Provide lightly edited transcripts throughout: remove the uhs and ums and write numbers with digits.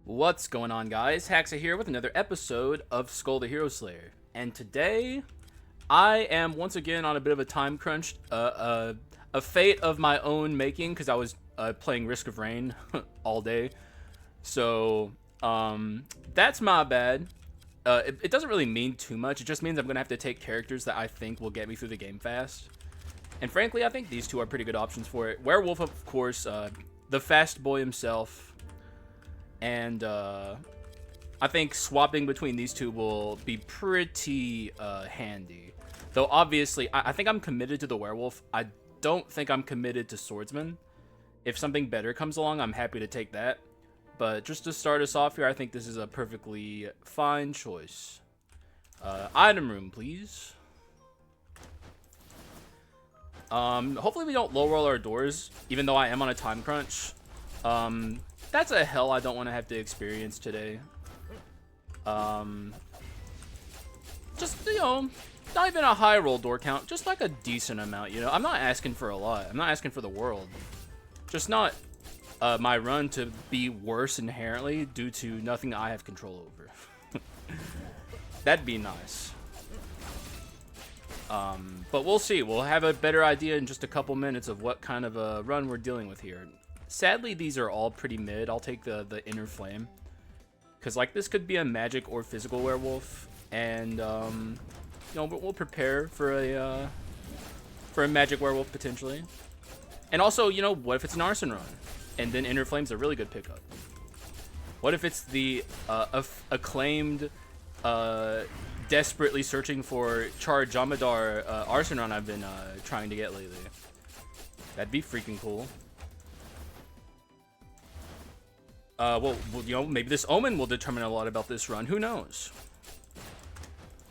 What's going on, guys? Haxa here with another episode of Skul the Hero Slayer. And today, I am once again on a bit of a time crunch, a fate of my own making, because I was playing Risk of Rain all day. So, that's my bad. It doesn't really mean too much. It just means I'm going to have to take characters that I think will get me through the game fast. And frankly, I think these two are pretty good options for it. Werewolf, of course, the fast boy himself. And I think swapping between these two will be pretty handy. Though obviously, I think I'm committed to the werewolf. I don't think I'm committed to swordsman. If something better comes along, I'm happy to take that. But just to start us off here, I think this is a perfectly fine choice. Item room, please. Hopefully we don't low roll our doors, even though I am on a time crunch. That's a hell I don't want to have to experience today. Just, you know, not even a high roll door count, just like a decent amount, you know. I'm not asking for a lot. I'm not asking for the world. Just not my run to be worse inherently due to nothing I have control over. That'd be nice. But we'll see. We'll have a better idea in just a couple minutes of what kind of a run we're dealing with here. Sadly, these are all pretty mid. I'll take the inner flame, because like this could be a magic or physical werewolf, and you know, we'll prepare for a magic werewolf potentially. And also, you know, what if it's an arson run, and then inner flame's a really good pickup? What if it's the acclaimed, desperately searching for Char Jamadar arson run I've been trying to get lately? That'd be freaking cool. Well, you know, maybe this omen will determine a lot about this run. Who knows?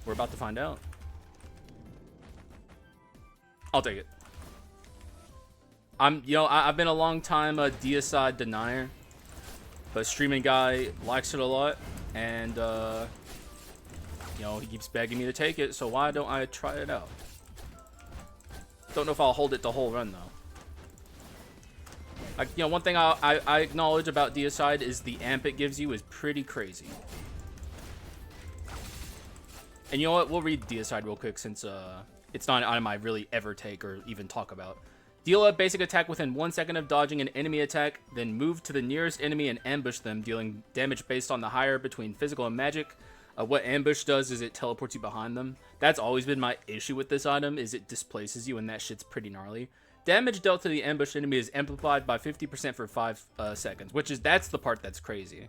We're about to find out. I'll take it. You know, I've been a long time a deicide denier, but streaming guy likes it a lot, and you know, he keeps begging me to take it, so why don't I try it out? Don't know if I'll hold it the whole run though. You know, one thing I acknowledge about deicide is the amp it gives you is pretty crazy. And you know what? We'll read deicide real quick, since it's not an item I really ever take or even talk about. Deal a basic attack within 1 second of dodging an enemy attack, then move to the nearest enemy and ambush them, dealing damage based on the higher between physical and magic. What ambush does is it teleports you behind them. That's always been my issue with this item, is it displaces you, and that shit's pretty gnarly. Damage dealt to the ambushed enemy is amplified by 50% for 5 seconds, that's the part that's crazy.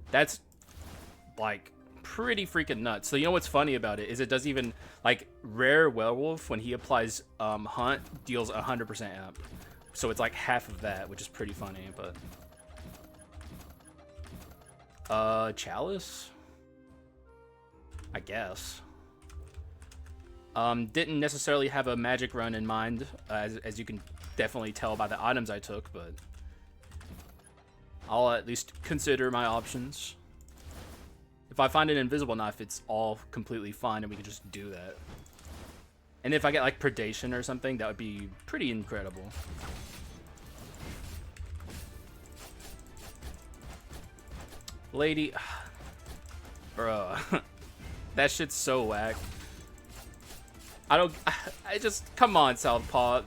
That's, like, pretty freaking nuts. So you know what's funny about it is it doesn't even, like, rare werewolf, when he applies hunt, deals 100% amp. So it's like half of that, which is pretty funny, but chalice, I guess. Didn't necessarily have a magic run in mind, as you can definitely tell by the items I took, but I'll at least consider my options. If I find an invisible knife, it's all completely fine, and we can just do that. And if I get like Predation or something, that would be pretty incredible. Lady, bruh, that shit's so whack. I just, come on, Southpaw.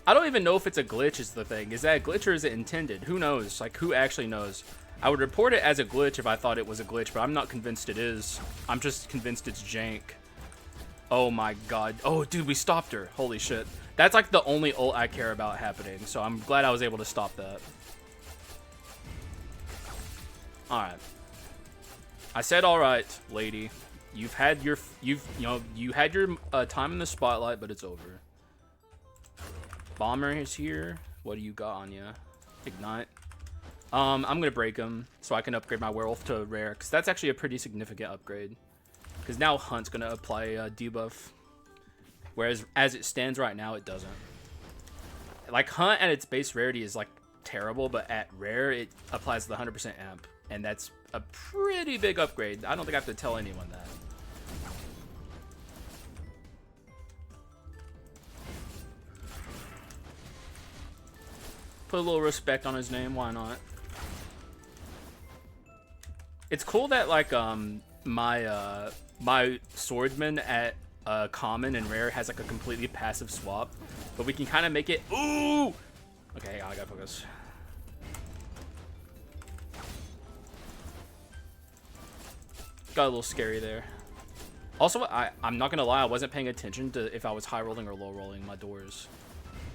I don't even know if it's a glitch is the thing. Is that a glitch or is it intended? Who knows? Like, who actually knows? I would report it as a glitch if I thought it was a glitch, but I'm not convinced it is. I'm just convinced it's jank. Oh my god. Oh, dude, we stopped her. Holy shit. That's like the only ult I care about happening, so I'm glad I was able to stop that. Alright. I said alright, lady. You've had your, you had your time in the spotlight, but it's over. Bomber is here. What do you got on ya? Ignite. I'm gonna break him so I can upgrade my werewolf to rare, because that's actually a pretty significant upgrade. Because now Hunt's gonna apply a debuff, whereas as it stands right now, it doesn't. Like, Hunt at its base rarity is like terrible, but at rare it applies the 100% amp, and that's a pretty big upgrade. I don't think I have to tell anyone that. Put a little respect on his name, why not? It's cool that like my swordsman at common and rare has like a completely passive swap, but we can kind of make it. Ooh. Okay, I gotta focus. Got a little scary there. Also, I'm not gonna lie, I wasn't paying attention to if I was high rolling or low rolling my doors.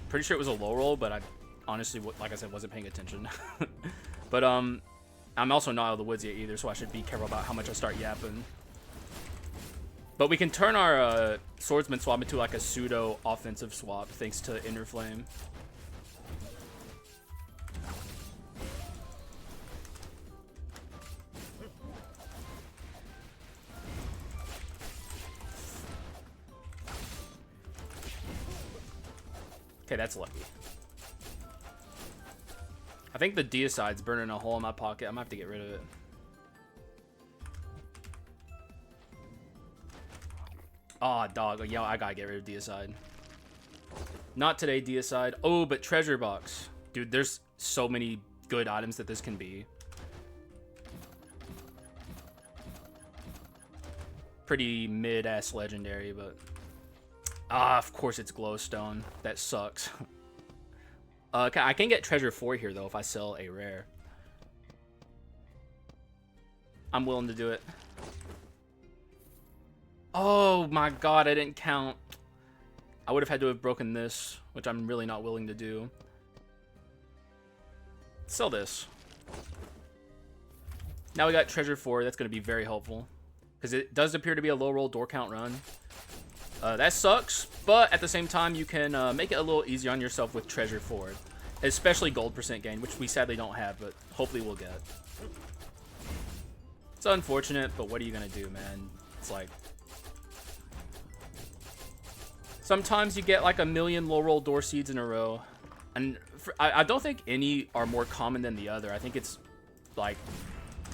Pretty sure it was a low roll, but I honestly, like I said, wasn't paying attention. But I'm also not out of the woods yet either, so I should be careful about how much I start yapping. But we can turn our swordsman swap into like a pseudo offensive swap thanks to Inner Flame. Okay, that's lucky. I think the deicide's burning a hole in my pocket. I'm gonna have to get rid of it. Aw, oh, dog. Yo, I gotta get rid of deicide. Not today, deicide. Oh, but treasure box. Dude, there's so many good items that this can be. Pretty mid-ass legendary, but... Ah, of course it's glowstone. That sucks. Okay, I can get treasure 4 here, though, if I sell a rare. I'm willing to do it. Oh my god, I didn't count. I would have had to have broken this, which I'm really not willing to do. Sell this. Now we got treasure 4. That's going to be very helpful. Because it does appear to be a low roll door count run. That sucks, but at the same time, you can make it a little easier on yourself with treasure 4. Especially gold percent gain, which we sadly don't have, but hopefully we'll get. It's unfortunate, but what are you going to do, man? It's like... Sometimes you get like a million low roll door seeds in a row. And I don't think any are more common than the other. I think it's like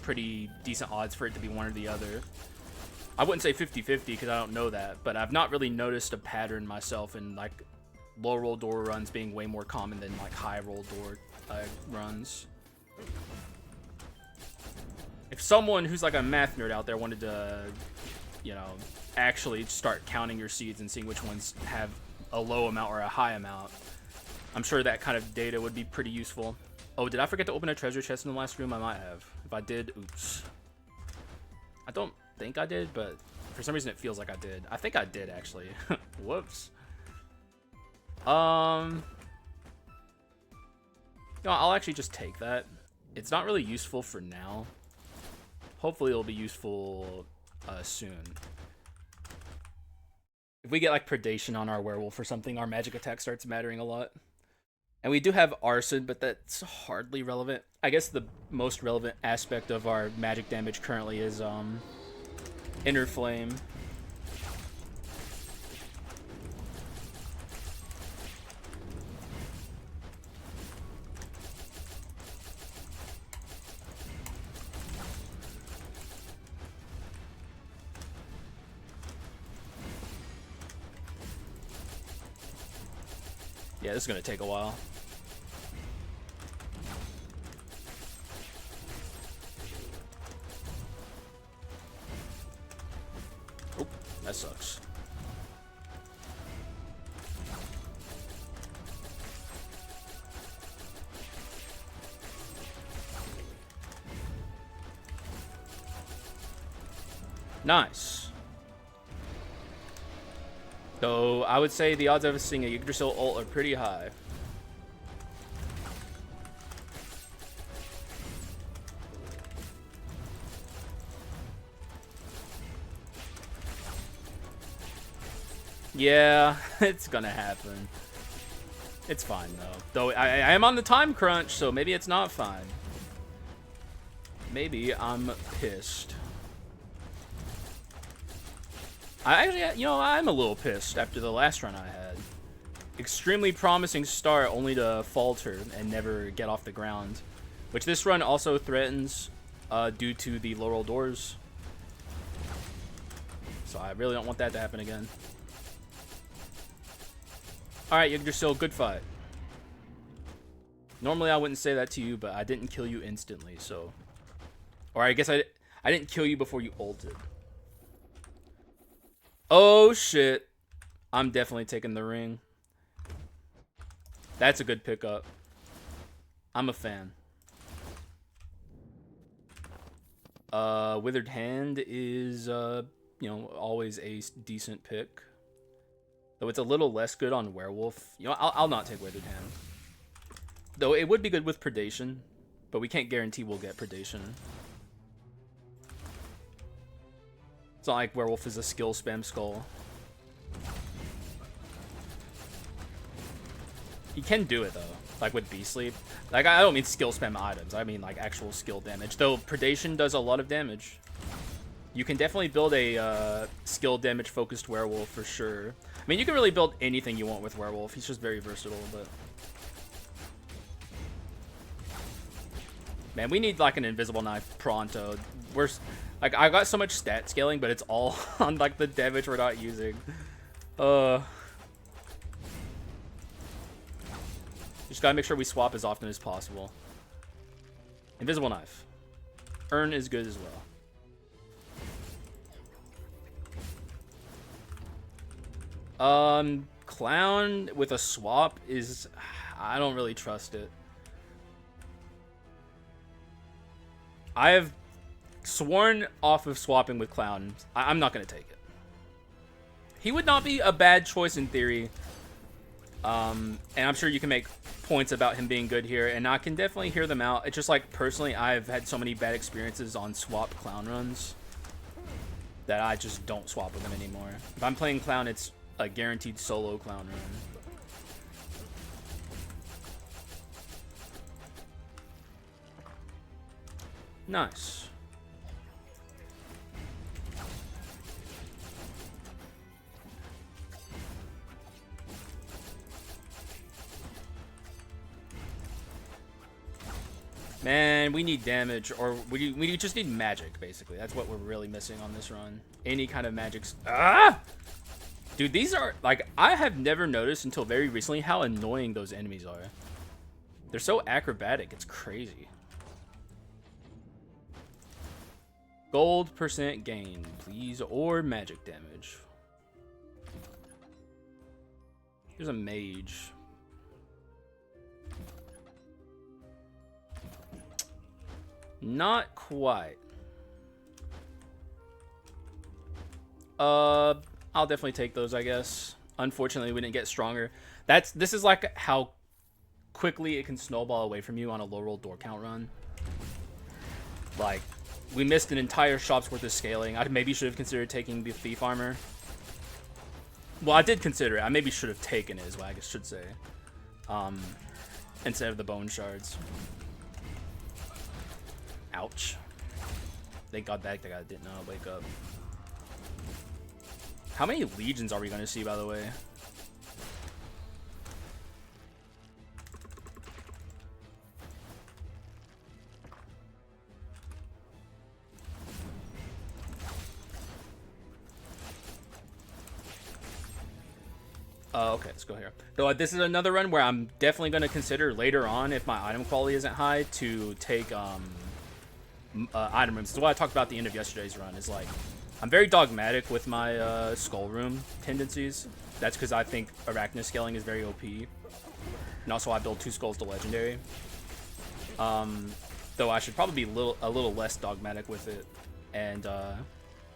pretty decent odds for it to be one or the other. I wouldn't say 50-50 because I don't know that, but I've not really noticed a pattern myself in like low roll door runs being way more common than like high roll door runs. If someone who's like a math nerd out there wanted to, you know, actually start counting your seeds and seeing which ones have a low amount or a high amount, I'm sure that kind of data would be pretty useful. Oh, did I forget to open a treasure chest in the last room? I might have. If I did, oops. I don't think I did, but for some reason it feels like I did. I think I did, actually. Whoops. No, I'll actually just take that. It's not really useful for now. Hopefully it'll be useful soon. If we get like Predation on our Werewolf or something, our magic attack starts mattering a lot. And we do have Arson, but that's hardly relevant. I guess the most relevant aspect of our magic damage currently is Inner Flame. Yeah, this is gonna take a while. Oh, that sucks. Nice. So I would say the odds of us seeing a Yggdrasil ult are pretty high. Yeah, it's gonna happen. It's fine though. Though I am on the time crunch, so maybe it's not fine. Maybe I'm pissed. I actually, you know, I'm a little pissed after the last run I had. Extremely promising start, only to falter and never get off the ground. Which this run also threatens due to the low roll doors. So I really don't want that to happen again. Alright, Yggdrasil, good fight. Normally I wouldn't say that to you, but I didn't kill you instantly, so... Or I guess I didn't kill you before you ulted. Oh, shit. I'm definitely taking the ring. That's a good pickup. I'm a fan. Withered Hand is, you know, always a decent pick. Though it's a little less good on Werewolf. You know, I'll not take Withered Hand. Though it would be good with Predation, but we can't guarantee we'll get Predation. It's not like Werewolf is a skill spam skull. You can do it though, like with Sleep. Like I don't mean skill spam items, I mean like actual skill damage. Though Predation does a lot of damage. You can definitely build a skill damage focused Werewolf for sure. I mean, you can really build anything you want with Werewolf. He's just very versatile, but... Man, we need like an invisible knife pronto. We're... Like, I got so much stat scaling, but it's all on like the damage we're not using. Just gotta make sure we swap as often as possible. Invisible knife. Urn is good as well. Clown with a swap is... I don't really trust it. I have sworn off of swapping with Clown. I'm not going to take it. He would not be a bad choice in theory. And I'm sure you can make points about him being good here, and I can definitely hear them out. It's just like, personally, I've had so many bad experiences on swap Clown runs that I just don't swap with him anymore. If I'm playing Clown, it's a guaranteed solo Clown run. Nice. Man, we need damage, or we just need magic, basically. That's what we're really missing on this run. Any kind of magics. Ah! Dude, these are, like, I have never noticed until very recently how annoying those enemies are. They're so acrobatic, it's crazy. Gold percent gain, please, or magic damage. There's a mage. Not quite. I'll definitely take those, I guess. Unfortunately, we didn't get stronger. This is like how quickly it can snowball away from you on a low roll door count run. Like, we missed an entire shop's worth of scaling. I maybe should have considered taking the thief armor. Well, I did consider it. I maybe should have taken it, is what I should say. Instead of the bone shards. Ouch. Thank God that guy did not wake up. How many legions are we going to see, by the way? Okay, let's go here. Though this is another run where I'm definitely going to consider later on, if my item quality isn't high, to take item rooms. This is what I talked about at the end of yesterday's run. Is like, I'm very dogmatic with my skull room tendencies. That's because I think arachnid scaling is very OP. And also I build 2 skulls to legendary. Though I should probably be a little less dogmatic with it. And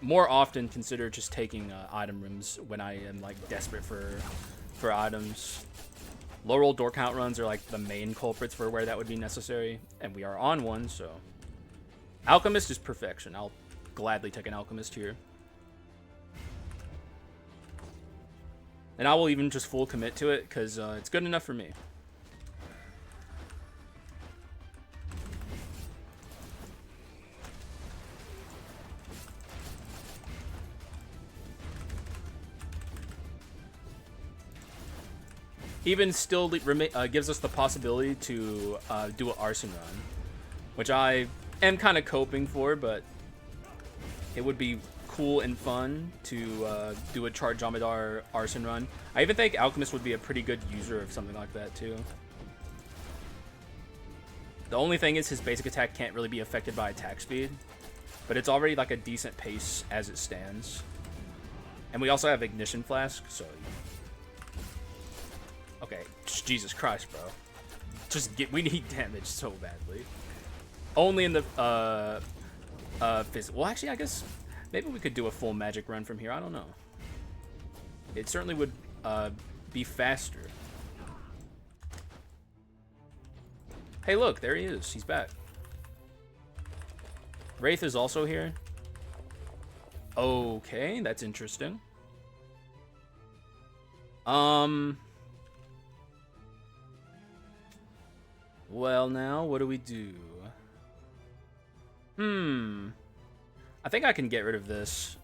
more often consider just taking item rooms when I am like desperate for items. Low roll door count runs are like the main culprits for where that would be necessary. And we are on one, so... Alchemist is perfection. I'll gladly take an Alchemist here. And I will even just full commit to it, because it's good enough for me. Even still gives us the possibility to do an arson run, which I am kind of coping for, but it would be cool and fun to do a Charge Jomidar arson run. I even think Alchemist would be a pretty good user of something like that too. The only thing is his basic attack can't really be affected by attack speed, but it's already like a decent pace as it stands. And we also have Ignition Flask, so... Okay, Jesus Christ, bro. We need damage so badly. Only in the, physical. Well, actually, I guess maybe we could do a full magic run from here. I don't know. It certainly would, be faster. Hey, look, there he is. He's back. Wraith is also here. Okay, that's interesting. Well, now, what do we do? I think I can get rid of this.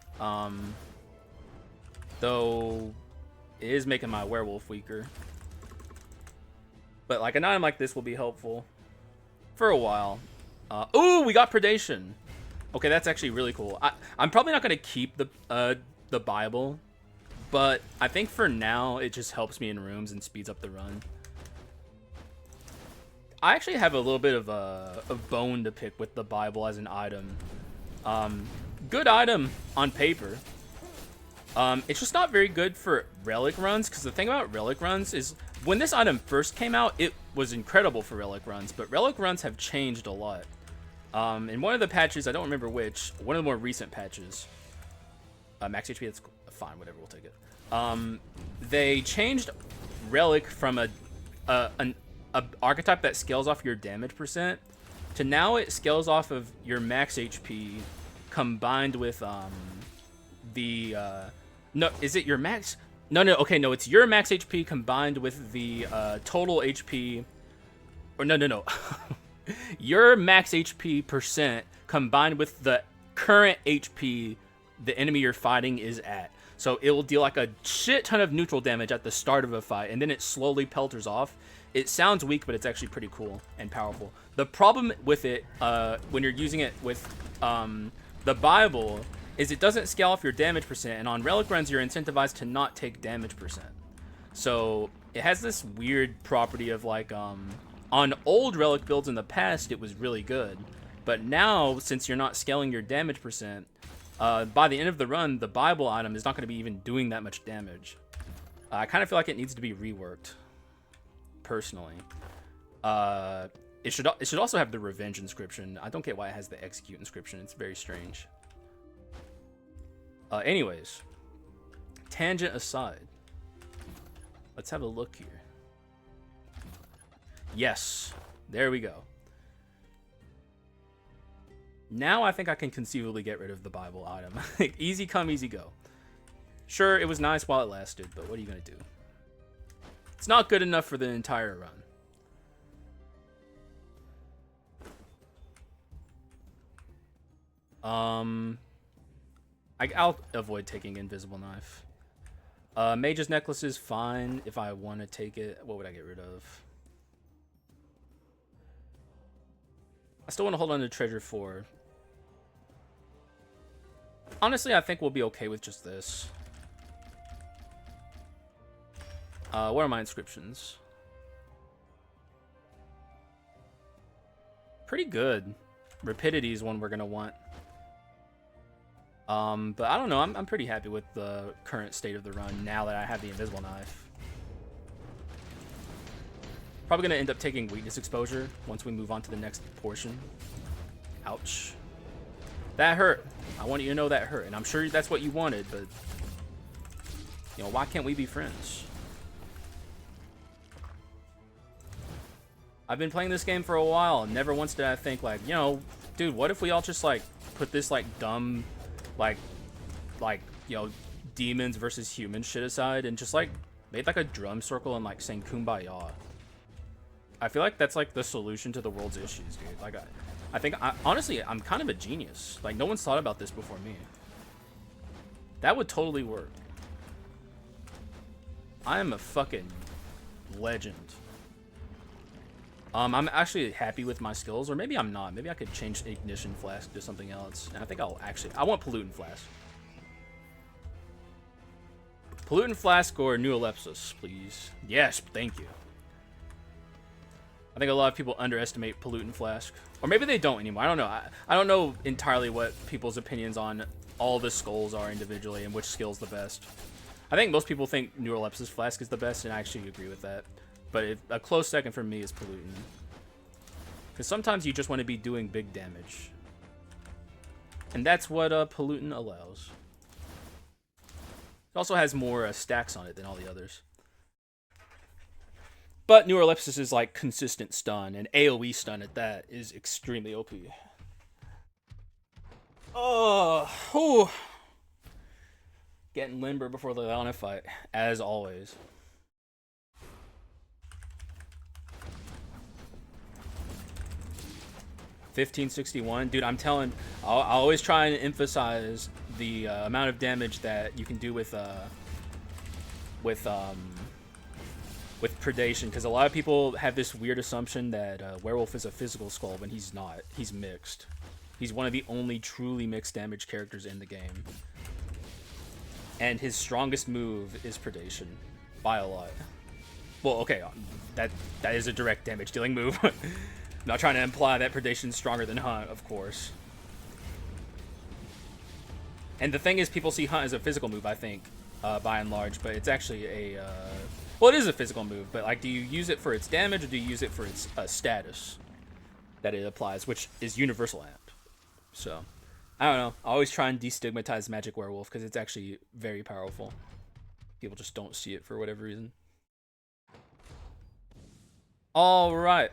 Though, it is making my werewolf weaker. But, like, an item like this will be helpful. For a while. Ooh, we got Predation. Okay, that's actually really cool. I'm probably not going to keep the Bible. But I think for now, it just helps me in rooms and speeds up the run. I actually have a little bit of a bone to pick with the Bible as an item. Good item on paper. It's just not very good for relic runs, because the thing about relic runs is when this item first came out, it was incredible for relic runs, but relic runs have changed a lot. In one of the patches, I don't remember which, one of the more recent patches, max HP, that's fine, whatever, we'll take it. They changed relic from an archetype that scales off your damage percent to now it scales off of your max HP combined with no, is it your max? No, okay, no, it's your max HP combined with the total HP, or no. Your max HP percent combined with the current HP the enemy you're fighting is at. So it will deal like a shit ton of neutral damage at the start of a fight, and then it slowly pelters off. It sounds weak, but it's actually pretty cool and powerful. The problem with it, when you're using it with the Bible, is it doesn't scale off your damage percent, and on relic runs, you're incentivized to not take damage percent. So it has this weird property of like, on old relic builds in the past, it was really good. But now, since you're not scaling your damage percent, by the end of the run, the Bible item is not going to be even doing that much damage. I kind of feel like it needs to be reworked, personally. It should also have the Revenge inscription. I don't get why it has the Execute inscription. It's very strange. Anyways, tangent aside, let's have a look here. Yes, there we go. Now I think I can conceivably get rid of the Bible item. Easy come, easy go. Sure, it was nice while it lasted, but what are you going to do? It's not good enough for the entire run. I'll avoid taking Invisible Knife. Mage's Necklace is fine if I want to take it. What would I get rid of? I still want to hold on to Treasure 4. Honestly, I think we'll be okay with just this. What are my inscriptions? Pretty good. Rapidity is one we're going to want. But I don't know. I'm pretty happy with the current state of the run now that I have the Invisible Knife. Probably going to end up taking Weakness Exposure once we move on to the next portion. Ouch. That hurt. I want you to know that hurt. And I'm sure that's what you wanted, but... You know, why can't we be friends? I've been playing this game for a while, and never once did I think, like, you know, dude, what if we all just, like, put this, like, dumb, like, you know, demons versus humans shit aside and just, like, made, like, a drum circle and, like, sang Kumbaya. I feel like that's, like, the solution to the world's issues, dude. Like, I think, honestly, I'm kind of a genius. Like, no one's thought about this before me. That would totally work. I am a fucking legend. I'm actually happy with my skills, or maybe I'm not. Maybe I could change Ignition Flask to something else. And I think I want Pollutant Flask. Pollutant Flask or New Elepsis, please. Yes, thank you. I think a lot of people underestimate Pollutant Flask. Or maybe they don't anymore. I don't know. I don't know entirely what people's opinions on all the skulls are individually and which skill's the best. I think most people think Neurolepsis Flask is the best, and I actually agree with that. But a close second for me is Pollutant. Because sometimes you just want to be doing big damage. And that's what Pollutant allows. It also has more stacks on it than all the others. But Neurolepsis is like consistent stun, and AoE stun at that is extremely OP. Oh, whew. Getting limber before the Lana fight, as always. $1561, dude. I'm telling. I'll always try and emphasize the amount of damage that you can do with Predation, because a lot of people have this weird assumption that Werewolf is a physical skull, but he's not. He's mixed. He's one of the only truly mixed damage characters in the game. And his strongest move is Predation, by a lot. Well, okay, that is a direct damage dealing move. I'm not trying to imply that Predation's stronger than Hunt, of course. And the thing is, people see Hunt as a physical move, I think, by and large, but it's actually a... well, it is a physical move, but like, do you use it for its damage, or do you use it for its status that it applies, which is universal amp? So, I don't know. I always try and destigmatize Magic Werewolf because it's actually very powerful. People just don't see it for whatever reason. All right.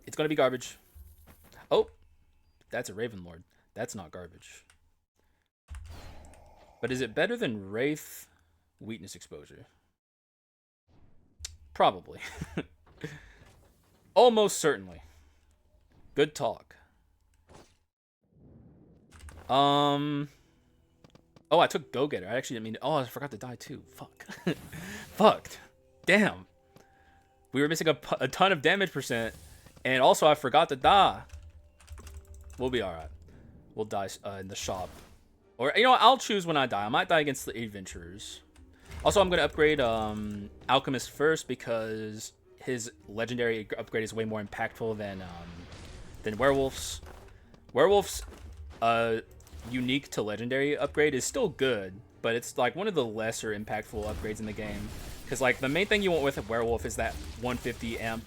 It's going to be garbage. Oh, that's a Raven Lord. That's not garbage. But is it better than Wraith Weakness Exposure? Probably. Almost certainly. Good talk. Oh, I took Go-Getter. I actually didn't mean to. Oh, I forgot to die too. Fuck. Fucked. Damn. We were missing a ton of damage percent. And also, I forgot to die. We'll be alright. We'll die in the shop. Or, you know what? I'll choose when I die. I might die against the Adventurers. Also, I'm going to upgrade Alchemist first because his legendary upgrade is way more impactful than Werewolf's. Werewolf's unique to legendary upgrade is still good, but it's like one of the lesser impactful upgrades in the game. Because like the main thing you want with a Werewolf is that 150 amp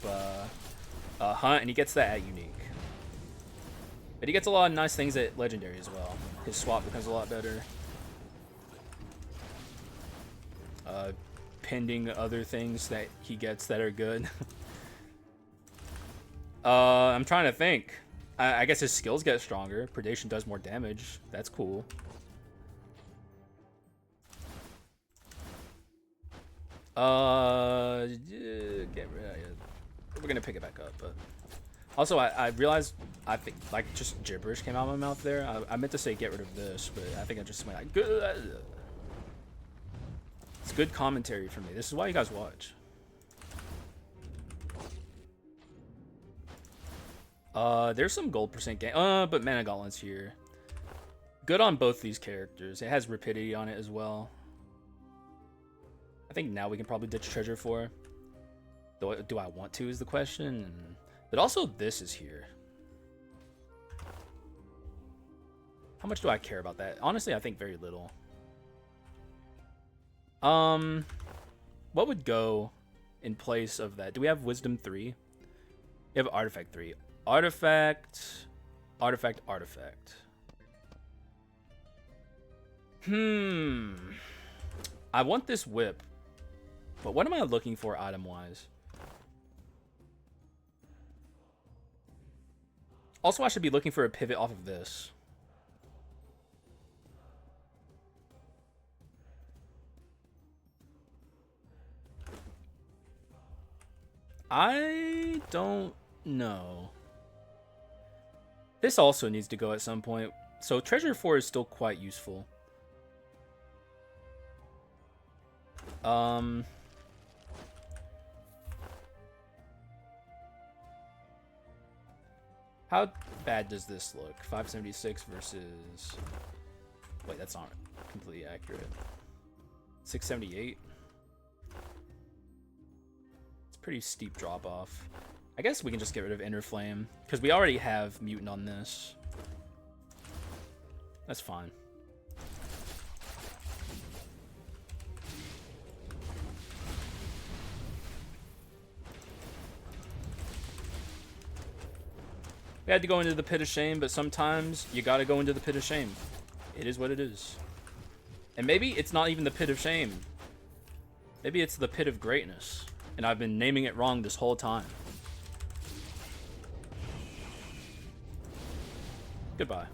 Hunt, and he gets that at unique. But he gets a lot of nice things at legendary as well. His swap becomes a lot better. Pending other things that he gets that are good. I'm trying to think. I guess his skills get stronger. Predation does more damage. That's cool. Get rid of it. We're gonna pick it back up, but also I realized I think like just gibberish came out of my mouth there. I meant to say get rid of this, but I think I just went like good. It's good commentary for me. This is why you guys watch. There's some gold percent gain. But Mana Gauntlet's here. Good on both these characters. It has rapidity on it as well. I think now we can probably ditch Treasure 4. Do I want to is the question. But also this is here. How much do I care about that? Honestly, I think very little. What would go in place of that? Do we have Wisdom 3? We have Artifact 3. Artifact. I want this whip. But what am I looking for item-wise? Also, I should be looking for a pivot off of this. I don't know. This also needs to go at some point. So Treasure 4 is still quite useful. How bad does this look? 576 versus... Wait, that's not completely accurate. 678. It's a pretty steep drop off. I guess we can just get rid of Inner Flame, because we already have Mutant on this. That's fine. We had to go into the pit of shame, but sometimes you gotta go into the pit of shame. It is what it is. And maybe it's not even the pit of shame. Maybe it's the pit of greatness. And I've been naming it wrong this whole time. Goodbye.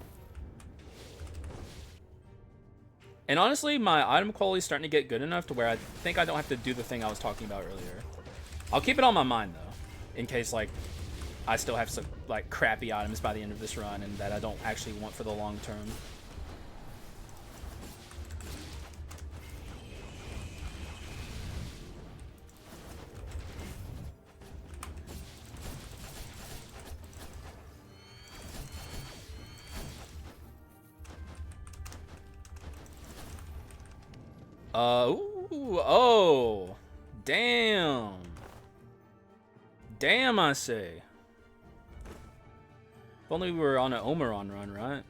And honestly, my item quality is starting to get good enough to where I think I don't have to do the thing I was talking about earlier. I'll keep it on my mind, though. In case, like, I still have some, like, crappy items by the end of this run and that I don't actually want for the long term. Ooh, oh, damn. Damn, I say. If only we were on an Omeron run, right?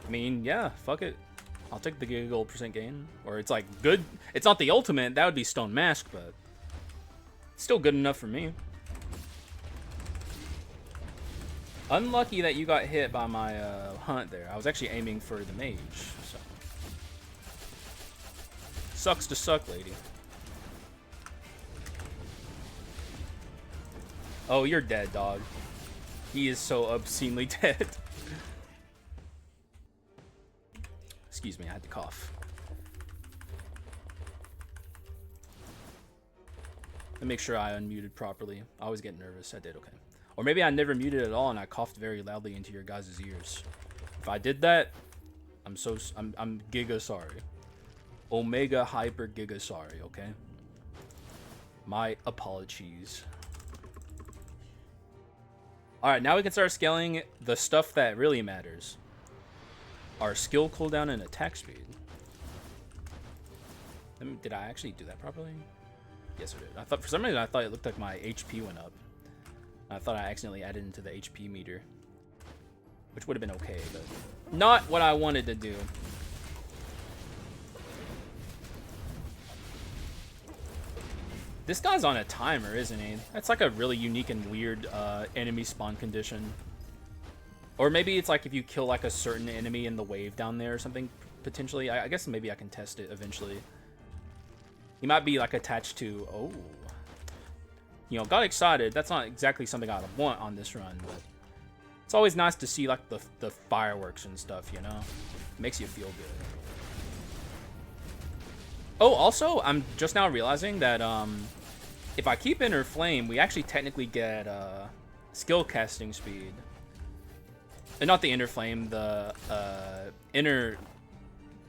I mean, yeah, fuck it. I'll take the Giga Gold % gain. Or it's like good. It's not the ultimate, that would be Stone Mask, but it's still good enough for me. Unlucky that you got hit by my hunt there. I was actually aiming for the mage, so. Sucks to suck, lady. Oh, you're dead, dog. He is so obscenely dead. Excuse me, I had to cough. Let me make sure I unmuted properly. I always get nervous. I did okay. Or maybe I never muted at all and I coughed very loudly into your guys' ears. If I did that, I'm giga sorry. Omega hyper giga sorry, okay? My apologies. Alright, now we can start scaling the stuff that really matters. Our skill cooldown and attack speed. Did I actually do that properly? Yes, I did. I thought for some reason I thought it looked like my HP went up. I thought I accidentally added into the HP meter, which would have been okay, but not what I wanted to do. This guy's on a timer, isn't he? That's like a really unique and weird enemy spawn condition. Or maybe it's like if you kill like a certain enemy in the wave down there or something, potentially. I guess maybe I can test it eventually. He might be like attached to, oh. You know, got excited. That's not exactly something I want on this run, but it's always nice to see like the fireworks and stuff, you know? It makes you feel good. Oh, also, I'm just now realizing that if I keep Inner Flame, we actually technically get skill casting speed. And not the Inner Flame, the Inner...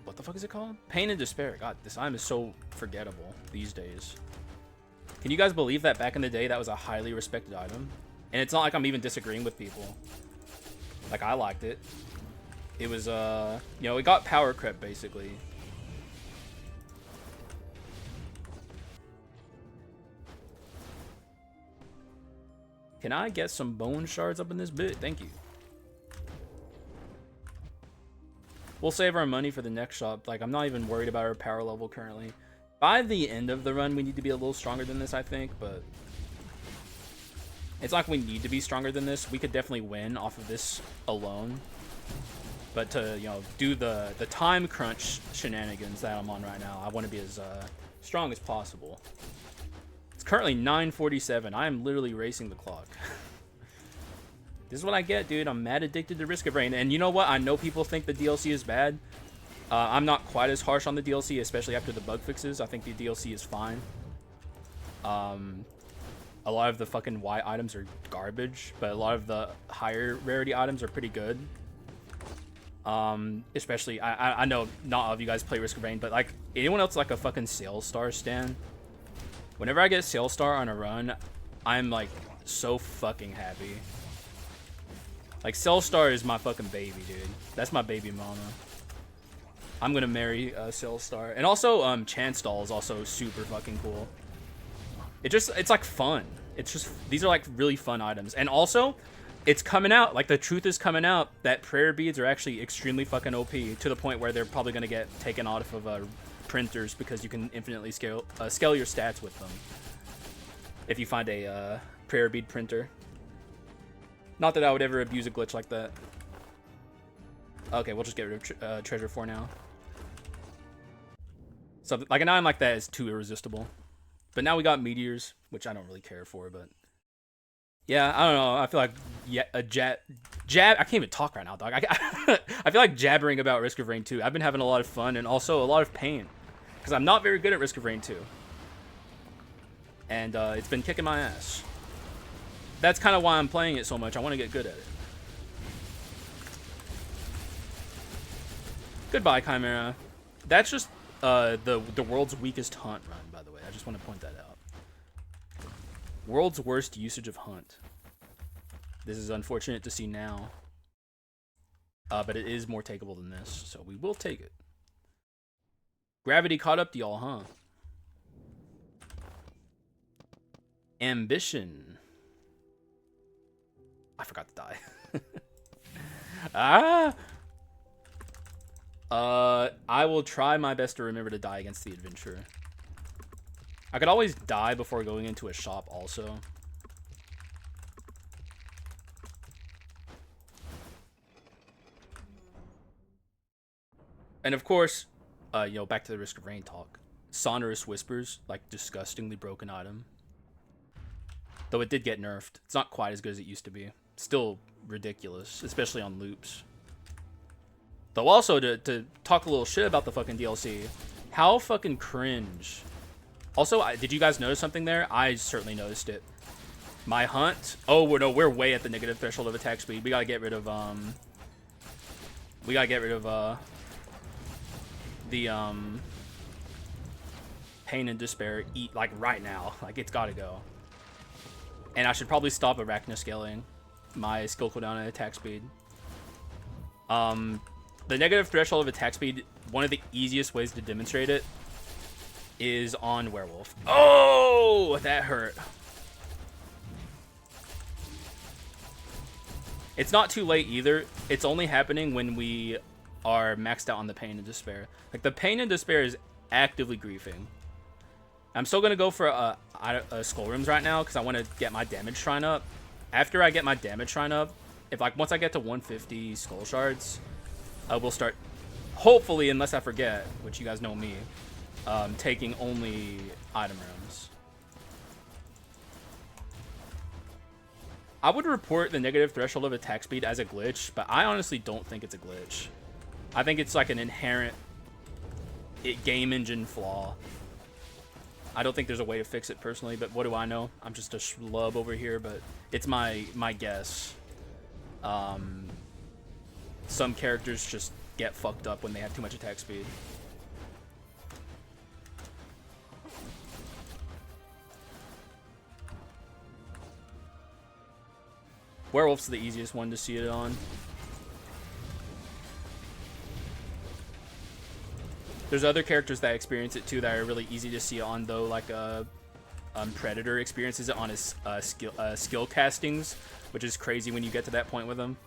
What the fuck is it called? Pain and Despair. God, this item is so forgettable these days. Can you guys believe that back in the day that was a highly respected item? And it's not like I'm even disagreeing with people. Like, I liked it. It was, you know, it got power crept, basically. Can I get some bone shards up in this bit? Thank you. We'll save our money for the next shop. Like, I'm not even worried about our power level currently. By the end of the run, we need to be a little stronger than this, I think, but it's not like we need to be stronger than this. We could definitely win off of this alone. But to, you know, do the time crunch shenanigans that I'm on right now, I want to be as strong as possible. It's currently 9:47. I am literally racing the clock. This is what I get, dude. I'm mad addicted to Risk of Rain. And you know what? I know people think the DLC is bad. I'm not quite as harsh on the DLC, especially after the bug fixes. I think the DLC is fine. A lot of the fucking Y items are garbage, but a lot of the higher rarity items are pretty good. Especially, I know not all of you guys play Risk of Rain, but like anyone else like a fucking Sail Star stan? Whenever I get Sail Star on a run, I'm like so fucking happy. Like, Sail Star is my fucking baby, dude. That's my baby mama. I'm gonna marry Sail Star. And also, Chance Doll is also super fucking cool. It's like fun. It's just, these are like really fun items. And also, it's coming out, like the truth is coming out that prayer beads are actually extremely fucking OP to the point where they're probably going to get taken off of printers because you can infinitely scale your stats with them if you find a prayer bead printer. Not that I would ever abuse a glitch like that. Okay, we'll just get rid of treasure 4 now. So like an item like that is too irresistible. But now we got meteors, which I don't really care for, but yeah, I don't know. I feel like a jab. I can't even talk right now, dog. I feel like jabbering about Risk of Rain 2. I've been having a lot of fun and also a lot of pain because I'm not very good at Risk of Rain 2, and it's been kicking my ass. That's kind of why I'm playing it so much. I want to get good at it. Goodbye, Chimera. That's just the world's weakest hunt run, by the way. I just want to point that out. World's worst usage of hunt. This is unfortunate to see now. But it is more takeable than this, so we will take it. Gravity caught up to y'all, huh? Ambition. I forgot to die. I will try my best to remember to die against the adventurer. I could always die before going into a shop also. And of course, you know, back to the Risk of Rain talk. Sonorous Whispers, like disgustingly broken item. Though it did get nerfed. It's not quite as good as it used to be. Still ridiculous, especially on loops. Though also, to talk a little shit about the fucking DLC, how fucking cringe. Also, did you guys notice something there? I certainly noticed it. My hunt. Oh no, we're way at the negative threshold of attack speed. We gotta get rid of the pain and despair. Eat like right now. Like it's gotta go. And I should probably stop arachnoscaling my skill cooldown and attack speed. The negative threshold of attack speed, one of the easiest ways to demonstrate it is on Werewolf. Oh, that hurt. It's not too late either. It's only happening when we are maxed out on the pain and despair. Like the pain and despair is actively griefing. I'm still gonna go for a skull rooms right now because I want to get my damage shrine up. After I get my damage shrine up, if like once I get to 150 skull shards, we'll start, hopefully, unless I forget, which you guys know me, taking only item rooms. I would report the negative threshold of attack speed as a glitch, but I honestly don't think it's a glitch. I think it's like an inherent game engine flaw. I don't think there's a way to fix it personally, but what do I know? I'm just a schlub over here, but it's my guess. Some characters just get fucked up when they have too much attack speed. Werewolf's the easiest one to see it on. There's other characters that experience it too that are really easy to see on though, like Predator experiences it on his skill castings, which is crazy when you get to that point with him.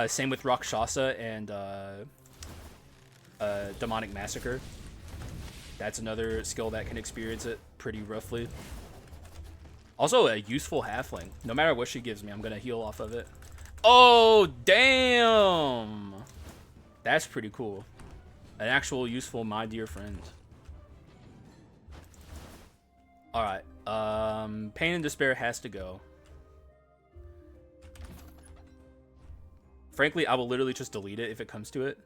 Same with Rakshasa and Demonic Massacre. That's another skill that can experience it pretty roughly. Also, a useful halfling. No matter what she gives me, I'm gonna heal off of it. Oh, damn! That's pretty cool. An actual useful my dear friend. Alright. Pain and Despair has to go. Frankly, I will literally just delete it if it comes to it.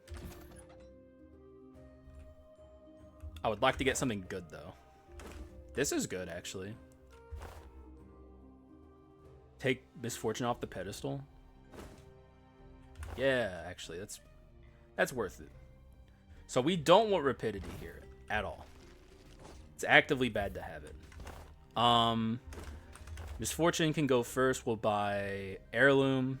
I would like to get something good, though. This is good, actually. Take Misfortune off the pedestal. Yeah, actually, that's worth it. So we don't want Rapidity here at all. It's actively bad to have it. Misfortune can go first. We'll buy Heirloom.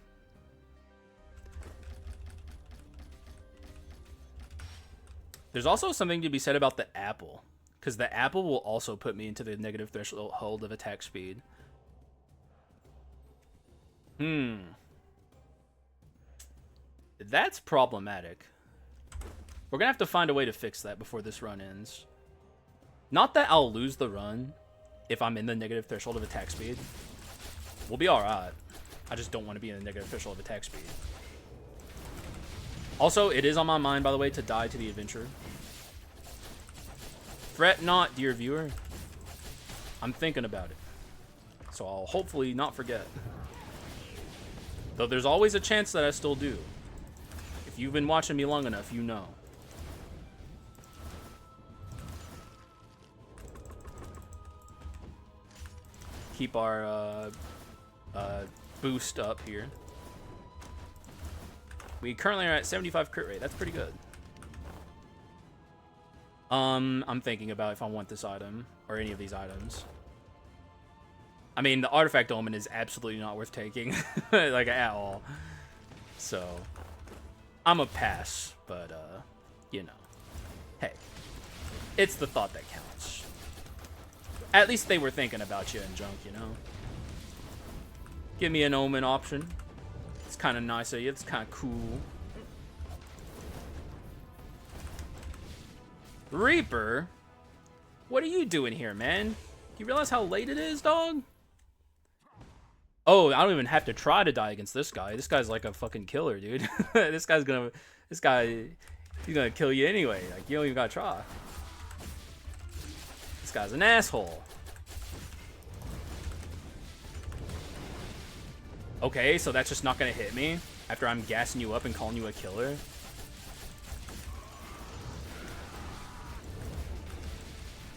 There's also something to be said about the apple. Because the apple will also put me into the negative threshold of attack speed. That's problematic. We're gonna have to find a way to fix that before this run ends. Not that I'll lose the run if I'm in the negative threshold of attack speed. We'll be alright. I just don't want to be in the negative threshold of attack speed. Also, it is on my mind, by the way, to die to the adventure. Fret not, dear viewer. I'm thinking about it. So I'll hopefully not forget. Though there's always a chance that I still do. If you've been watching me long enough, you know. Keep our boost up here. We currently are at 75 crit rate. That's pretty good. I'm thinking about if I want this item or any of these items. I mean, the artifact omen is absolutely not worth taking, like at all. So, I'm a pass, but you know, hey, it's the thought that counts. At least they were thinking about you in junk, you know. Give me an omen option. It's kind of nice of you. It's kind of cool. Reaper? What are you doing here, man? Do you realize how late it is, dog? Oh, I don't even have to try to die against this guy. This guy's like a fucking killer, dude. He's gonna kill you anyway. Like, you don't even gotta try. This guy's an asshole. Okay, so that's just not gonna hit me after I'm gassing you up and calling you a killer.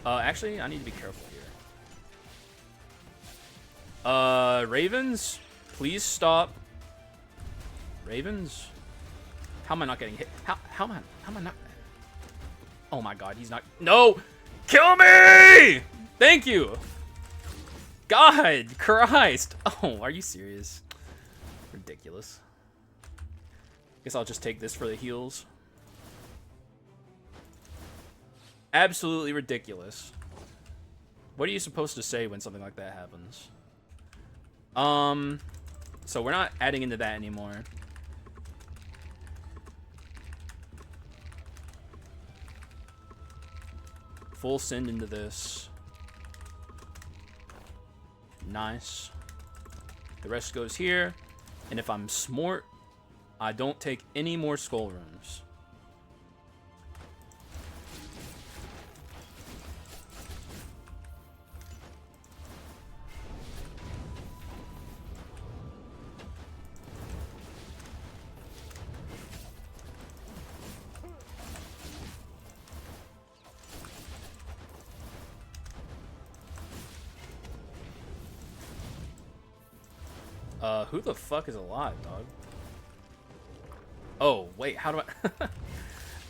Actually, I need to be careful here. Ravens, please stop. Ravens? How am I not getting hit? How am I not? Oh my god, he's not. No! Kill me! Thank you! God, Christ! Oh, are you serious? Ridiculous. Guess I'll just take this for the heals. Absolutely ridiculous. What are you supposed to say when something like that happens? So we're not adding into that anymore. Full send into this. Nice. The rest goes here. And if I'm smart, I don't take any more skull rooms. Who the fuck is alive, dog? Oh, wait, how do I...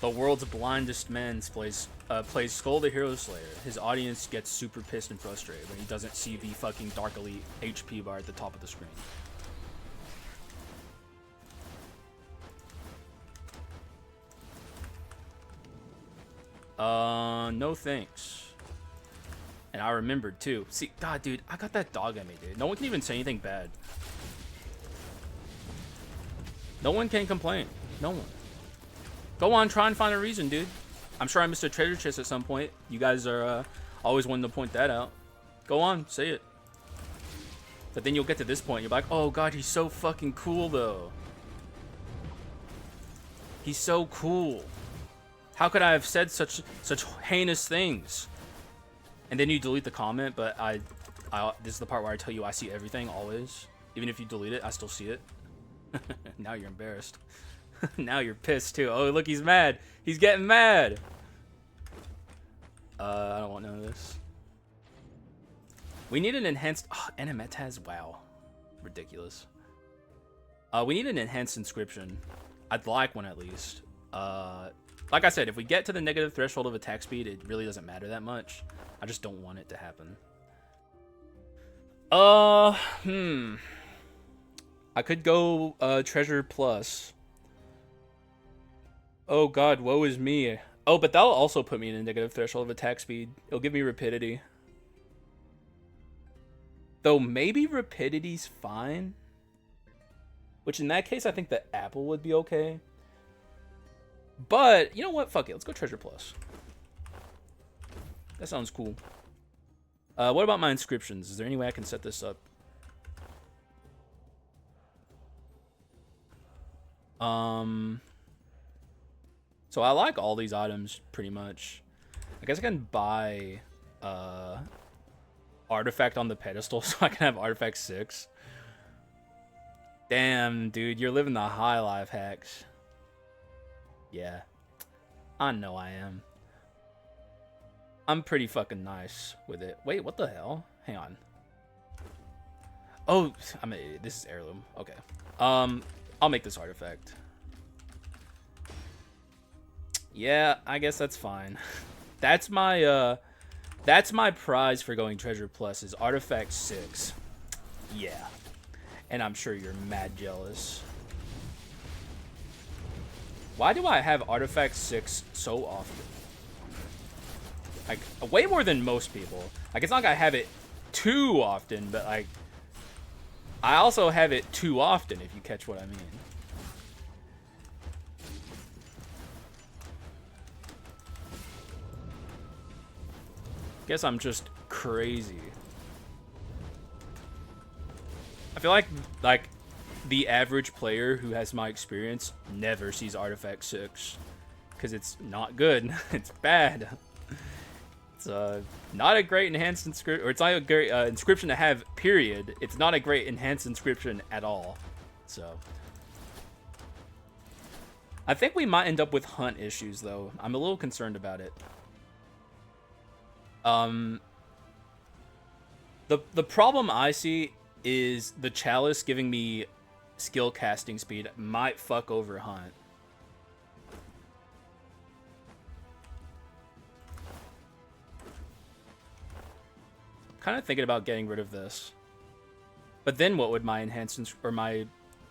The world's blindest man plays Skul the Hero Slayer. His audience gets super pissed and frustrated when he doesn't see the fucking Dark Elite HP bar at the top of the screen. No thanks. And I remembered too. See, God, dude, I got that dog at me, dude. No one can even say anything bad. No one can complain. No one. Go on, try and find a reason, dude. I'm sure I missed a treasure chest at some point. You guys are always wanting to point that out. Go on, say it. But then you'll get to this point, you're like, oh god, he's so fucking cool, though. He's so cool. How could I have said such heinous things? And then you delete the comment, but this is the part where I tell you I see everything, always. Even if you delete it, I still see it. Now you're embarrassed. Now you're pissed too. Oh, look, he's mad. He's getting mad. I don't want none of this. We need an enhanced... Oh, Enemetas, wow. Ridiculous. We need an enhanced inscription. I'd like one at least. Like I said, if we get to the negative threshold of attack speed, it really doesn't matter that much. I just don't want it to happen. I could go Treasure Plus. Oh god, woe is me. Oh, but that'll also put me in a negative threshold of attack speed. It'll give me rapidity. Though maybe rapidity's fine. Which in that case, I think the apple would be okay. But, you know what? Fuck it. Let's go Treasure Plus. That sounds cool. What about my inscriptions? Is there any way I can set this up? So I like all these items pretty much. I guess I can buy artifact on the pedestal so I can have artifact 6. Damn, dude, you're living the high life, Hax. Yeah, I know I am. I'm pretty fucking nice with it. Wait, what the hell? Hang on. Oh, I'm an idiot. This is heirloom. Okay. I'll make this artifact. Yeah, I guess that's fine. That's my prize for going Treasure Plus is artifact 6. Yeah. And I'm sure you're mad jealous. Why do I have artifact 6 so often? Like, way more than most people. Like, it's not like I have it too often, but, like, I also have it too often, if you catch what I mean. Guess I'm just crazy. I feel like the average player who has my experience never sees artifact 6 because it's not good. It's bad. It's not a great enhanced inscription, or it's not a great inscription to have, period. It's not a great enhanced inscription at all. So I think we might end up with hunt issues, though. I'm a little concerned about it. The problem I see is the chalice giving me skill casting speed might fuck over hunt. Kind of thinking about getting rid of this. But then what would my enhanced or my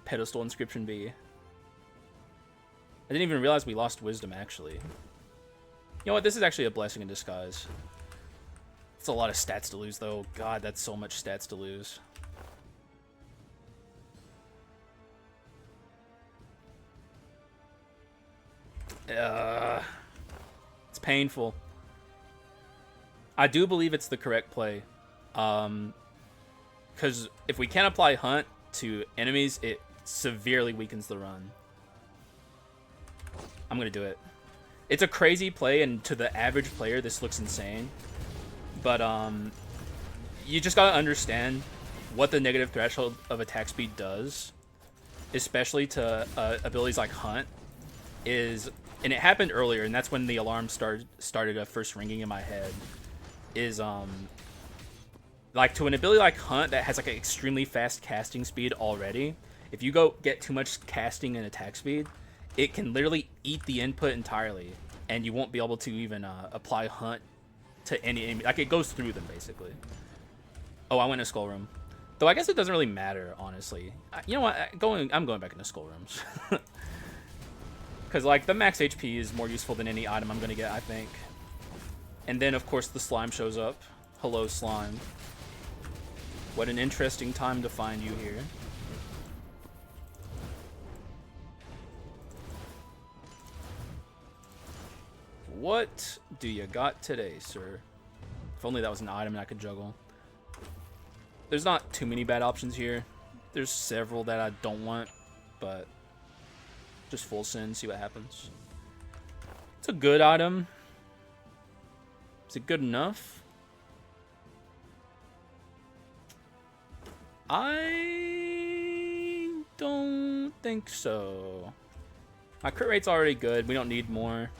pedestal inscription be? I didn't even realize we lost wisdom, actually. You know what? This is actually a blessing in disguise. It's a lot of stats to lose, though. God, that's so much stats to lose. It's painful. I do believe it's the correct play. Because if we can't apply hunt to enemies, it severely weakens the run. I'm going to do it. It's a crazy play, and to the average player, this looks insane. But you just got to understand what the negative threshold of attack speed does, especially to abilities like hunt, is, and it happened earlier, and that's when the alarm started first ringing in my head, is like to an ability like hunt that has like an extremely fast casting speed already, if you go get too much casting and attack speed, it can literally eat the input entirely, and you won't be able to even apply hunt to any, like it goes through them basically. Oh, I went to skull room, though I guess it doesn't really matter, honestly. You know what, I'm going back into skull rooms. Because like the max HP is more useful than any item I'm gonna get, I think. And then of course the slime shows up. Hello, slime. What an interesting time to find you here. What do you got today, sir? If only that was an item and I could juggle. There's not too many bad options here. There's several that I don't want, but just full send, see what happens. It's a good item. Is it good enough? I don't think so. My crit rate's already good. We don't need more.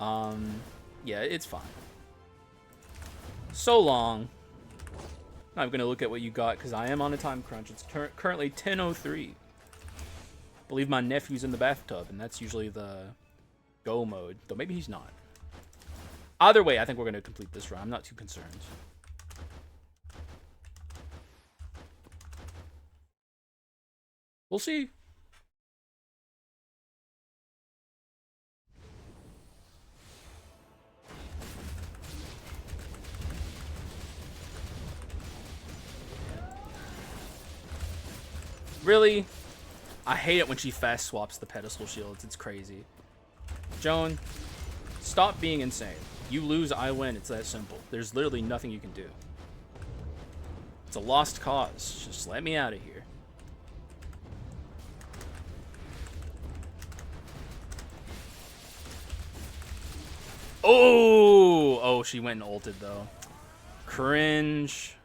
Yeah, it's fine. So long. I'm gonna look at what you got because I am on a time crunch. It's currently 10:03. Believe my nephew's in the bathtub, and that's usually the go mode. Though maybe he's not. Either way, I think we're gonna complete this run. I'm not too concerned. We'll see. Really? I hate it when she fast swaps the pedestal shields. It's crazy. Joan, stop being insane. You lose, I win. It's that simple. There's literally nothing you can do. It's a lost cause. Just let me out of here. Oh! Oh, she went and ulted, though. Cringe.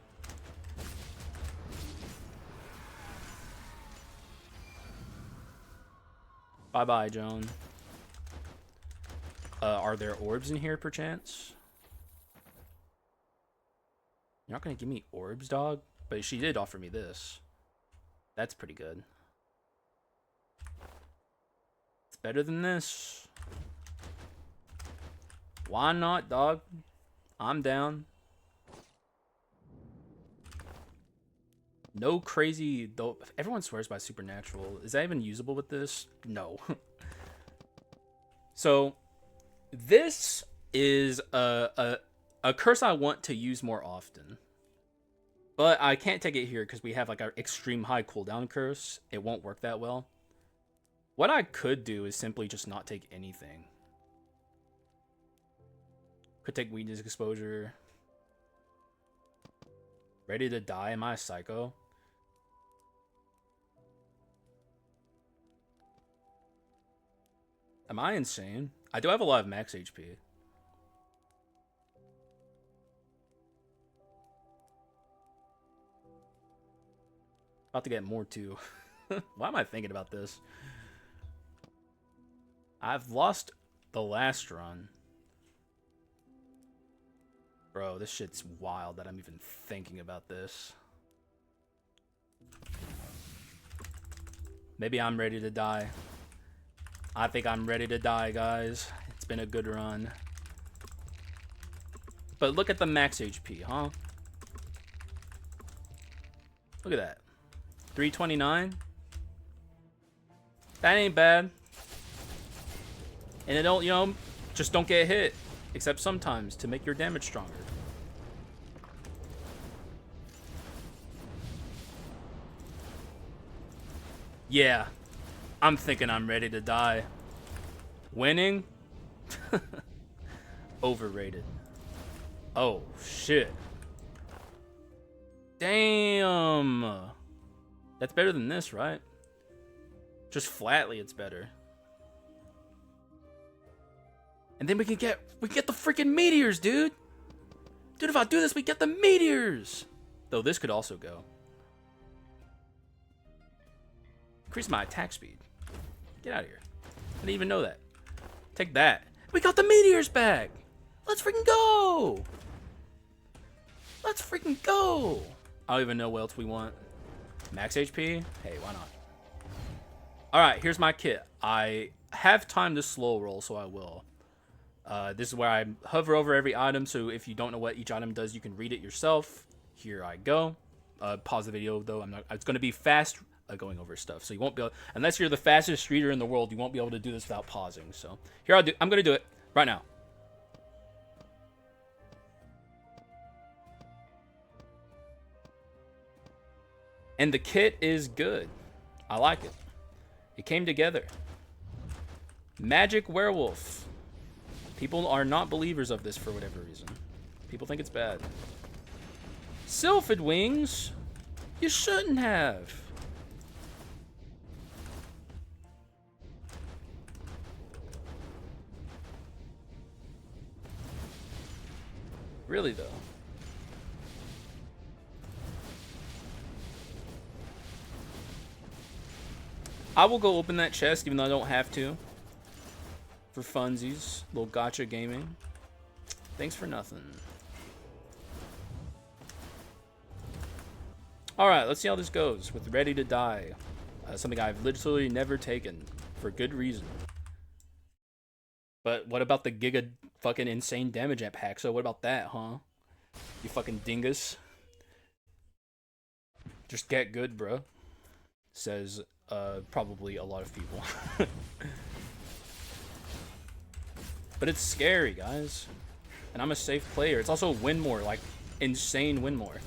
Bye-bye, Joan. Are there orbs in here, perchance? You're not gonna give me orbs, dog? But she did offer me this. That's pretty good. It's better than this. Why not, dog? I'm down. No crazy, though. Everyone swears by supernatural. Is that even usable with this? No. So, this is a curse I want to use more often. But I can't take it here because we have like our extreme high cooldown curse. It won't work that well. What I could do is simply just not take anything. Could take weakness exposure. Ready to die? Am I a psycho? Am I insane? I do have a lot of max HP. About to get more too. Why am I thinking about this? I've lost the last run. Bro, this shit's wild that I'm even thinking about this. Maybe I'm ready to die. I think I'm ready to die, guys. It's been a good run. But look at the max HP, huh? Look at that. 329. That ain't bad. And it don't, you know, just don't get hit. Except sometimes to make your damage stronger. Yeah. I'm thinking I'm ready to die. Winning? Overrated. Oh, shit. Damn. That's better than this, right? Just flatly, it's better. And then we can get the freaking meteors, dude. Dude, if I do this, we get the meteors. Though this could also go. Increase my attack speed. Get out of here. I didn't even know that. Take that. We got the meteors back. Let's freaking go. Let's freaking go. I don't even know what else we want. Max HP? Hey, why not? Alright, here's my kit. I have time to slow roll, so I will. This is where I hover over every item, so if you don't know what each item does, you can read it yourself. Here I go. Pause the video, though. It's going to be fast going over stuff, so you won't be able, unless you're the fastest streeter in the world, you won't be able to do this without pausing. So here I'm going to do it right now. And the kit is good. I like it. It came together. Magic Werewolf. People are not believers of this for whatever reason. People think it's bad. Sylphid Wings? You shouldn't have. Really, though. I will go open that chest, even though I don't have to. For funsies. Little gotcha gaming. Thanks for nothing. Alright, let's see how this goes with Ready to Die. Something I've literally never taken. For good reason. But what about the giga fucking insane damage at Haxa? What about that, huh? You fucking dingus. Just get good, bro. Says probably a lot of people. But it's scary, guys. And I'm a safe player. It's also win more, like insane win more.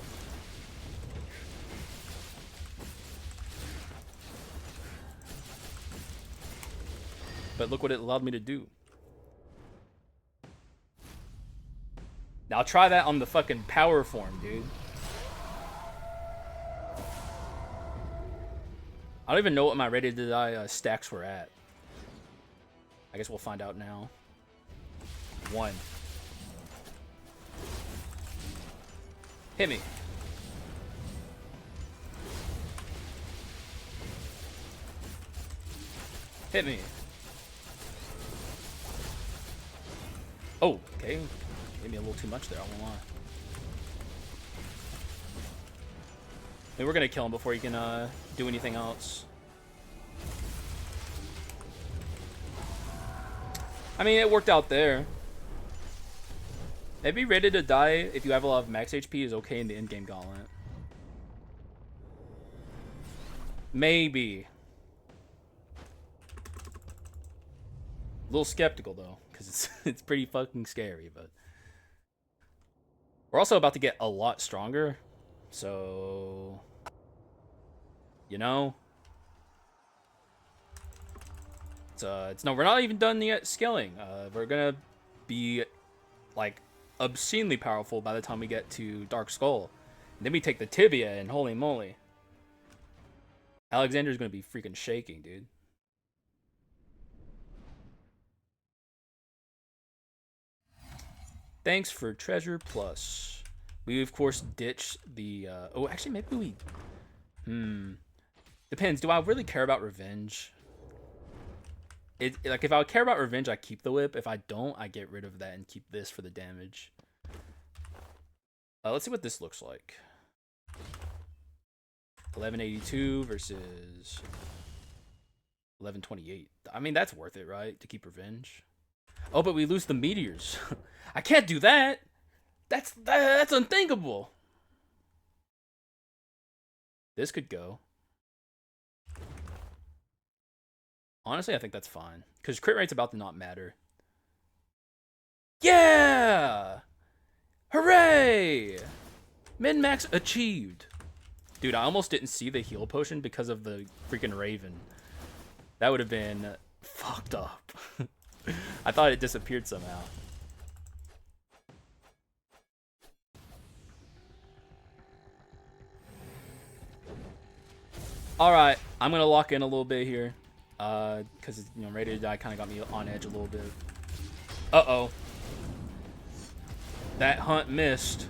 But look what it allowed me to do. Now try that on the fucking power form, dude. I don't even know what my Ready to Die stacks were at. I guess we'll find out now. 1. Hit me. Hit me. Oh, okay. Gave me a little too much there, I won't lie. I mean, we're gonna kill him before he can do anything else. I mean, it worked out there. Maybe Ready to Die if you have a lot of max HP is okay in the in-game gauntlet. Maybe. A little skeptical though, because it's pretty fucking scary, but we're also about to get a lot stronger, so you know, it's no, we're not even done yet scaling. We're gonna be like obscenely powerful by the time we get to Dark Skull. And then we take the tibia, and holy moly, Alexander's gonna be freaking shaking, dude. Thanks for Treasure Plus. We, of course, ditch the... oh, actually, maybe we... Depends. Do I really care about revenge? Like, if I care about revenge, I keep the whip. If I don't, I get rid of that and keep this for the damage. Let's see what this looks like. 1182 versus 1128. I mean, that's worth it, right? To keep revenge. Oh, but we lose the meteors. I can't do that. That's unthinkable. This could go. Honestly, I think that's fine. Because crit rate's about to not matter. Yeah! Hooray! Min-max achieved. Dude, I almost didn't see the heal potion because of the freaking Raven. That would have been fucked up. I thought it disappeared somehow. Alright, I'm going to lock in a little bit here. Because, you know, Ready to Die kind of got me on edge a little bit. Uh-oh. That hunt missed.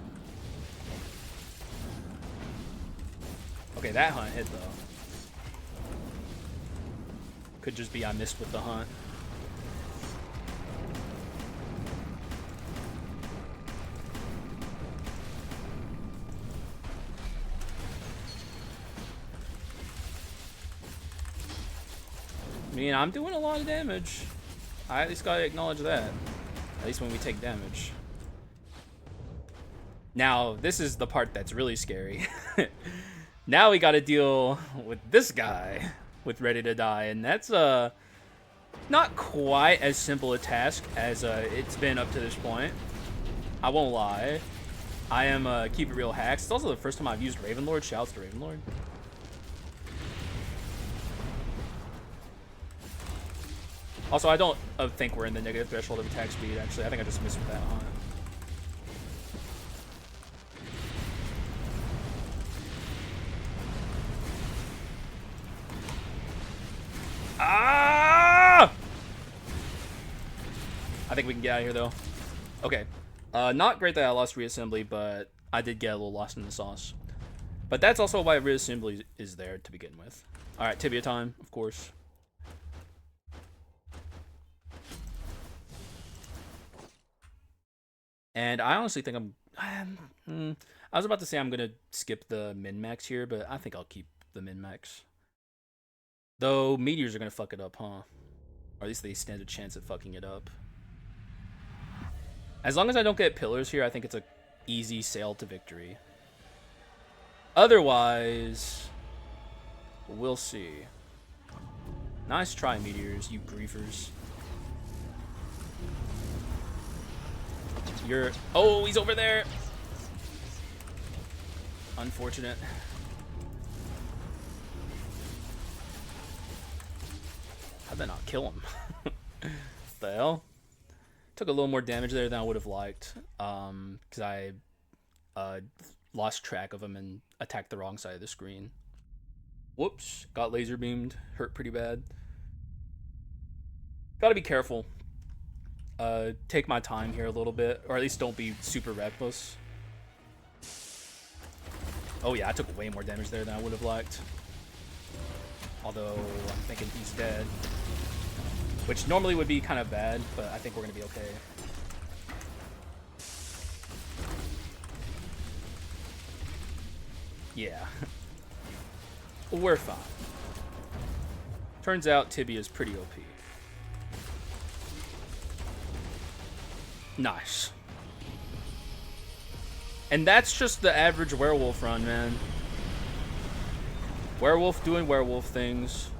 Okay, that hunt hit, though. Could just be I missed with the hunt. I mean, I'm doing a lot of damage. I at least gotta acknowledge that. At least when we take damage. Now, this is the part that's really scary. Now we gotta deal with this guy with Ready to Die, and that's not quite as simple a task as it's been up to this point. I won't lie. I am Keep It Real Hacks. It's also the first time I've used Ravenlord. Shouts to Ravenlord. Also, I don't think we're in the negative threshold of attack speed, actually. I think I just missed with that hunt. Ah! I think we can get out of here, though. Okay. Not great that I lost reassembly, but I did get a little lost in the sauce. But that's also why reassembly is there to begin with. Alright, tibia time, of course. And I honestly think I was about to say I'm going to skip the min-max here, but I think I'll keep the min-max. Though, meteors are going to fuck it up, huh? Or at least they stand a chance at fucking it up. As long as I don't get pillars here, I think it's a easy sail to victory. Otherwise, we'll see. Nice try, meteors, you griefers. You're... Oh, he's over there! Unfortunate. How'd that not kill him? The hell? Took a little more damage there than I would have liked. Because I uh, lost track of him and attacked the wrong side of the screen. Whoops. Got laser beamed. Hurt pretty bad. Gotta be careful. Take my time here a little bit. Or at least don't be super reckless. Oh yeah, I took way more damage there than I would have liked. Although, I'm thinking he's dead. Which normally would be kind of bad, but I think we're going to be okay. Yeah. We're fine. Turns out Tibia's pretty OP. Nice. And that's just the average werewolf run, man. Werewolf doing werewolf things.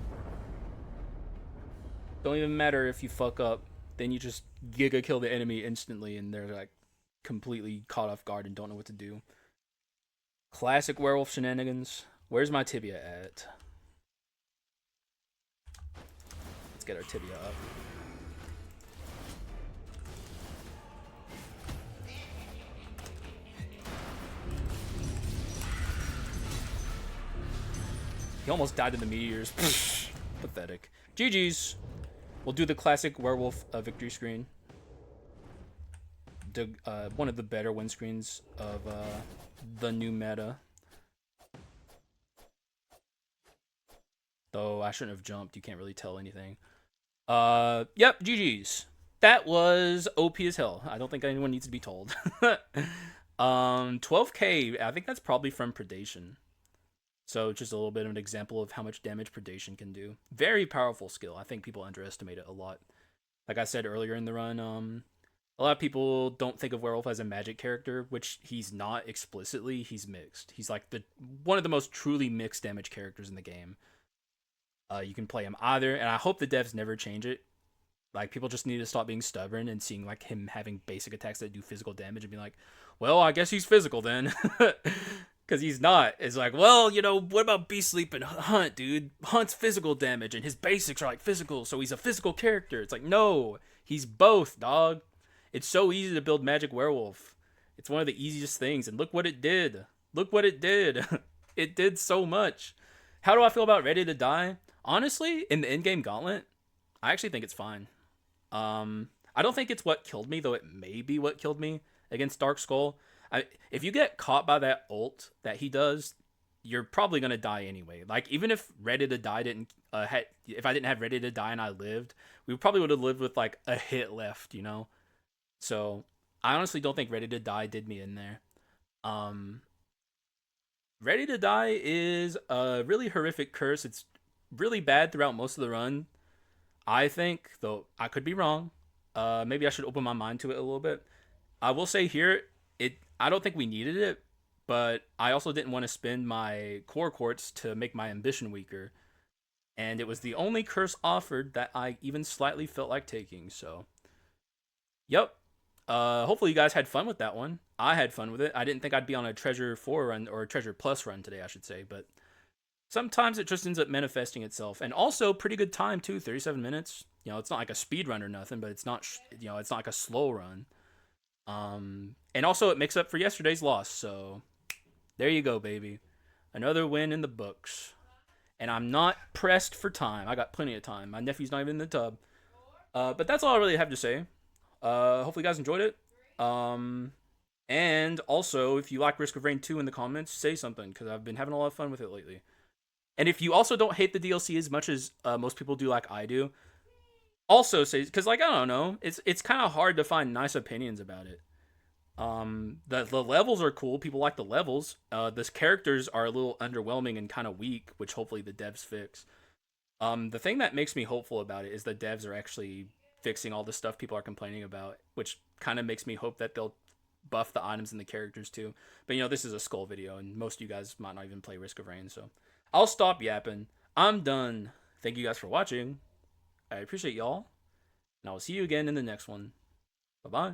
Don't even matter if you fuck up. Then you just giga kill the enemy instantly and they're like completely caught off guard and don't know what to do. Classic werewolf shenanigans. Where's my tibia at? Let's get our tibia up. He almost died in the meteors. Pathetic. GG's. We'll do the classic werewolf victory screen. One of the better win screens of the new meta. Though I shouldn't have jumped. You can't really tell anything. Yep, GG's. That was OP as hell. I don't think anyone needs to be told. 12k. I think that's probably from Predation. So just a little bit of an example of how much damage Predation can do. Very powerful skill. I think people underestimate it a lot. Like I said earlier in the run, a lot of people don't think of Werewolf as a magic character, which he's not explicitly. He's mixed. He's like one of the most truly mixed damage characters in the game. You can play him either, and I hope the devs never change it. Like, people just need to stop being stubborn and seeing like him having basic attacks that do physical damage and be like, well, I guess he's physical then. Because he's not. It's like, well, you know, what about Beast Sleep and Hunt, dude? Hunt's physical damage, and his basics are like physical, so he's a physical character. It's like, no, he's both, dog. It's so easy to build Magic Werewolf. It's one of the easiest things, and look what it did. Look what it did. It did so much. How do I feel about Ready to Die? Honestly, in the in-game gauntlet, I actually think it's fine. I don't think it's what killed me, though it may be what killed me against Dark Skull. If you get caught by that ult that he does, you're probably gonna die anyway. Like, even if Ready to Die didn't, if I didn't have Ready to Die and I lived, we probably would have lived with like a hit left, you know. So I honestly don't think Ready to Die did me in there. Ready to Die is a really horrific curse. It's really bad throughout most of the run. I think, though I could be wrong. Maybe I should open my mind to it a little bit. I will say here, I don't think we needed it, but I also didn't want to spend my core quartz to make my ambition weaker. And it was the only curse offered that I even slightly felt like taking, so. Yep. Hopefully you guys had fun with that one. I had fun with it. I didn't think I'd be on a Treasure 4 run, or a Treasure Plus run today, I should say, but sometimes it just ends up manifesting itself. And also, pretty good time, too, 37 minutes. You know, it's not like a speed run or nothing, but it's not, you know, it's not like a slow run. And also it makes up for yesterday's loss, so there you go, baby. Another win in the books. And I'm not pressed for time. I got plenty of time. My nephew's not even in the tub. But that's all I really have to say. Hopefully you guys enjoyed it. And also, if you like Risk of Rain 2 in the comments, say something, because I've been having a lot of fun with it lately. And if you also don't hate the DLC as much as most people do like I do, also say, because like, I don't know, it's kind of hard to find nice opinions about it. The levels are cool. People like the levels. The characters are a little underwhelming and kind of weak, which hopefully the devs fix. The thing that makes me hopeful about it is the devs are actually fixing all the stuff people are complaining about, which kind of makes me hope that they'll buff the items and the characters too. But you know, this is a Skull video, and most of you guys might not even play Risk of Rain, so I'll stop yapping. I'm done. Thank you guys for watching. I appreciate y'all, and I will see you again in the next one. Bye-bye.